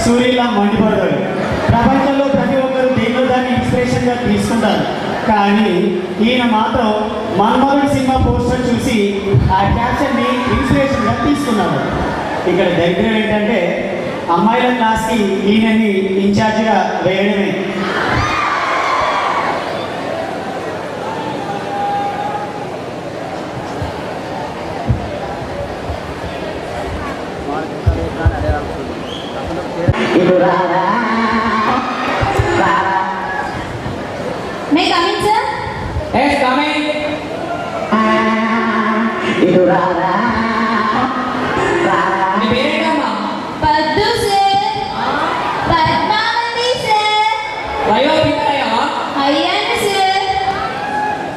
సూర్యులా మండిపడతాడు. ప్రపంచంలో ప్రతి ఒక్కరు దేనిలో దాన్ని ఇన్స్పిరేషన్గా తీసుకుంటారు. కానీ ఈయన మాత్రం మన్మధుడు సినిమా పోస్టర్ చూసి ఆ క్యాప్షన్ని ఇన్స్పిరేషన్గా తీసుకున్నాడు. ఇక్కడ దరిద్రం ఏంటంటే అమ్మాయిల క్లాస్కి ఈయనని ఇన్ఛార్జిగా వేయడమే. May I come in, sir? Yes, come in. నీ పేరేంటమ్మా? Paddu, sir. Padmavati, sir. Vayo Pitaya. Ayan, sir.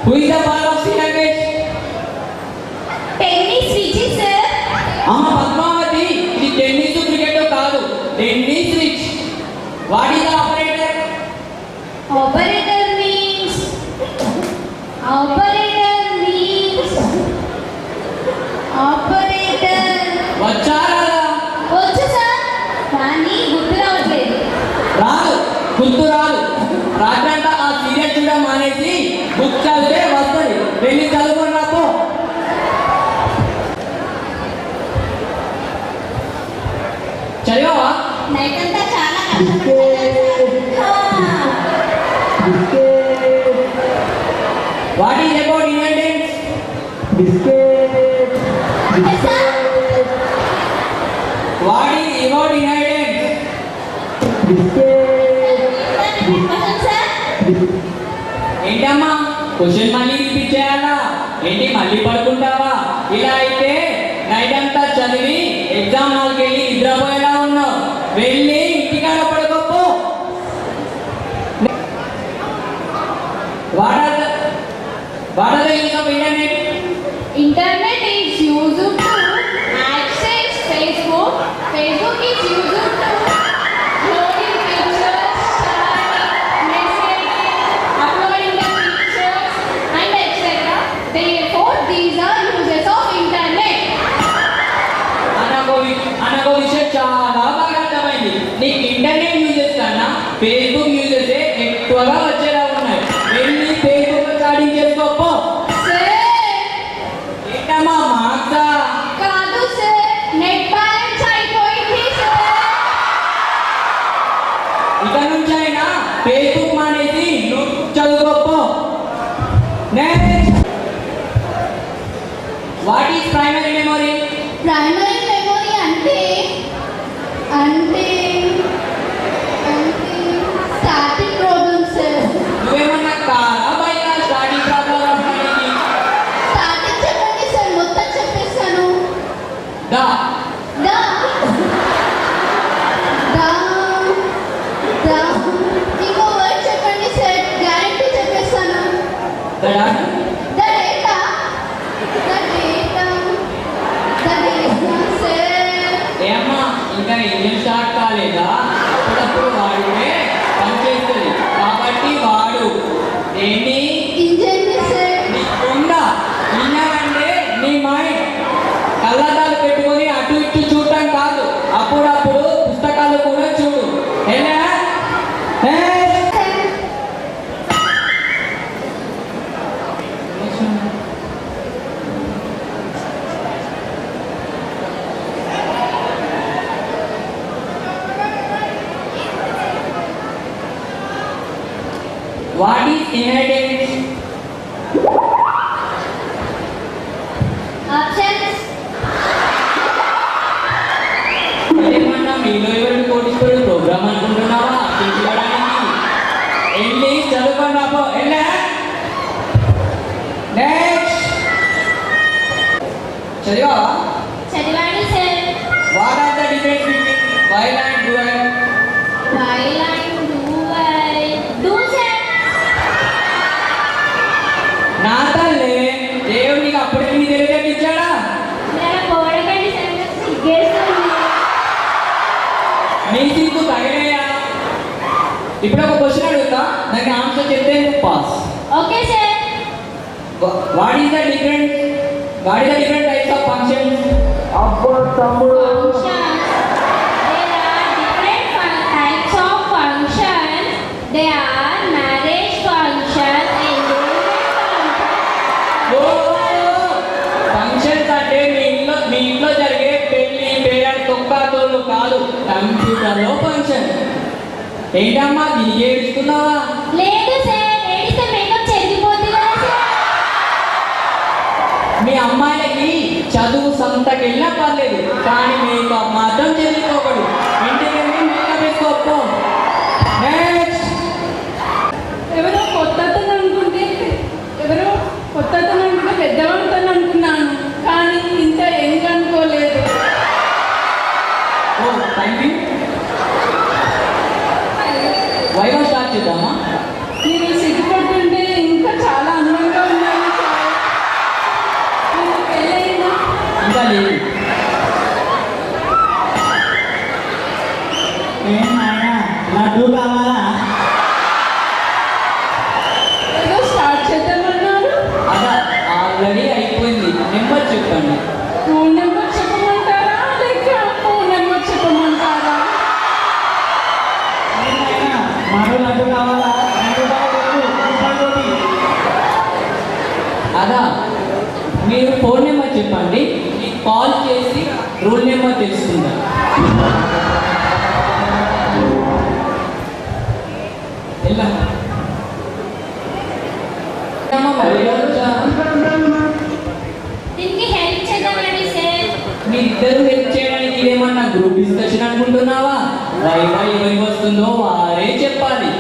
Who is the father of C language? Tennis, Vijay, sir. అమ్మ పద్మావతి, ఇది టెన్నిస్ క్రికెట్ కాదు, tennis switch. What is the operator? Operator means. Operator. వచ్చారా? వచ్చు, sir. కానీ గుర్తు రావట్లేదు. రాదు, గుర్తు రాదు. రాత్రంతా ఆ సీరియల్ చూడడం మానేసి బుక్ చదివితే వస్తుంది. వెళ్ళి చదువుకొని రాపో. చదివావా? నైట్ అంతా చాలా కష్టపడ్డాను, sir. What is about inventions? Okay, sir. What is about inventions? Question, sir. ఏంటమ్మా క్వశ్చన్ మళ్ళీ రిపీట్ చేయాలా? ఏంటి మళ్ళీ పడుకుంటావా? ఇలా అయితే నైట్ అంతా చదివి ఎగ్జామ్ హాల్కి వెళ్ళి నిద్రపోయేలా ఉన్నావు. వెళ్ళి ఇంటికాడ పడుకోపో. What are the use of internet? Internet is used to access Facebook. Facebook is used to loading pictures, sharing messages, uploading the pictures, and etc. Therefore, these are uses of internet. అనగో విషయం చాలా బాగా అర్థమైంది. నీకు internet uses కన్నా Facebook uses ఎక్కువగా వచ్చేలా ఉన్నాయి. వెళ్ళి ఫేస్బుక్ చాటింగ్ చేసుకోపో. Sir, ఏంటమ్మా మార్క్సా? కాదు sir, net balance అయిపోయింది sir. ఇక నుంచి అయినా ఫేస్బుక్ మానేసి నువ్వు చదువుకోపో. Next, what is primary memory? Primary memory అంటే starting problem sir. నువ్వేమన్నా కారా బయట స్టార్టింగ్ ప్రాబ్లం రావడానికి? Starting చెప్పండి sir, మొత్తం చెప్పేస్తాను. దా The ఇంకో వర్డ్ చెప్పండి sir, గ్యారెంటీ చెప్పేస్తాను. దడా The data sir. ఏమ్మా ఇంకా ఇంజన్ స్టార్ట్ కాలేదా? అప్పుడప్పుడు వాడితే పనిచేస్తుంది కాబట్టి వాడు. ఏంటి ఇంజన్ sir. నీకుందా? విన్నావంటే నీ మైండ్ కళ్ళద్దాలు పెట్టుకొని అటు ఇటు చూడటం కాదు, అప్పుడప్పుడు పుస్తకాలు కూడా చూడు. ఎలా? What is inheritance? Options. ఏమన్నా మీలో ఎవరు కోటీశ్వరుడు ప్రోగ్రామ్ అనుకుంటున్నావా? చూపించడానికి వెళ్ళి చదువుకొని రాపో. వెళ్ళా? నెక్స్ట్, చదివావా? చదివాడు sir. What are the difference between while and dual? While I do sir. నా తల్లి దేవుడికి అప్పటికి నీ తెలియదు ఇచ్చాడా? నేను పోవడకండి sir, సిగ్గేస్తుంది. నీ సిగ్గు తగిలేయా? ఇప్పుడు ఒక క్వశ్చన్ అడుగుతా, దానికి ఆన్సర్ చెప్తే pass. Okay sir. What is the different types of functions? అబ్బో తమ్ముడు, Functions. There are different They are marriage function, engagement functions అంటే మీ ఇంట్లో జరిగే పెళ్లి పేరెంట్ తొక్కాతోళ్ళు కాదు, కంప్యూటర్లో ఫంక్షన్. ఏంటమ్మా దీనికి ఏడుస్తున్నావా? లేదు సార్, ఏడిస్తే మేకప్ చెరిగిపోతుంది కదా సార్. మీ అమ్మాయిలకి చదువు సంతకెళ్ళినా పర్లేదు, కానీ మేకప్ మాత్రం చెల్లిపోకూడదు. ఇంటికి వెళ్ళి మేకప్ వేసుకోపో. నెక్స్ట్. ఎవరో కొత్తతను అనుకుంటే పెద్దవాళ్ళతో అనుకున్నాను, కానీ ఇంత ఏం అనుకోలేదు. ఓ థ్యాంక్ యూ. వైవా స్టార్ట్ చేద్దామా? మీరు సిగ్గుపడుతుంటే ఇంకా చాలా అందంగా ఉన్నాను సార్. మీకు పెళ్ళయిందా? ఇంకా లేదు. ఏం నాయనా లడ్డు కావాలా? ఏదో స్టార్ట్ చేద్దామన్నారు. అదా ఆల్రెడీ అయిపోయింది. నెంబర్ చెప్పండి. ఫోన్ నెంబర్ చెప్పమంటారా లేక ఫోన్ నెంబర్ చెప్పమంటారా? ఏం నాయనా మరో లడ్డు కావాలా? 2 రూపాయలు. అదా మీరు ఫోన్ నెంబర్ చెప్పండి, నేను కాల్ చేసి రూల్ నెంబర్ తెలుసుకుందాం. వెళ్ళమ్మా. దీనికి హెల్ప్ చేద్దామండి సార్. మీరిద్దరు హెల్ప్ చేయడానికి ఇదేమన్నా గ్రూప్ డిస్కషన్ అనుకుంటున్నావా? వైవా ఎవరికి వస్తుందో వారే చెప్పాలి.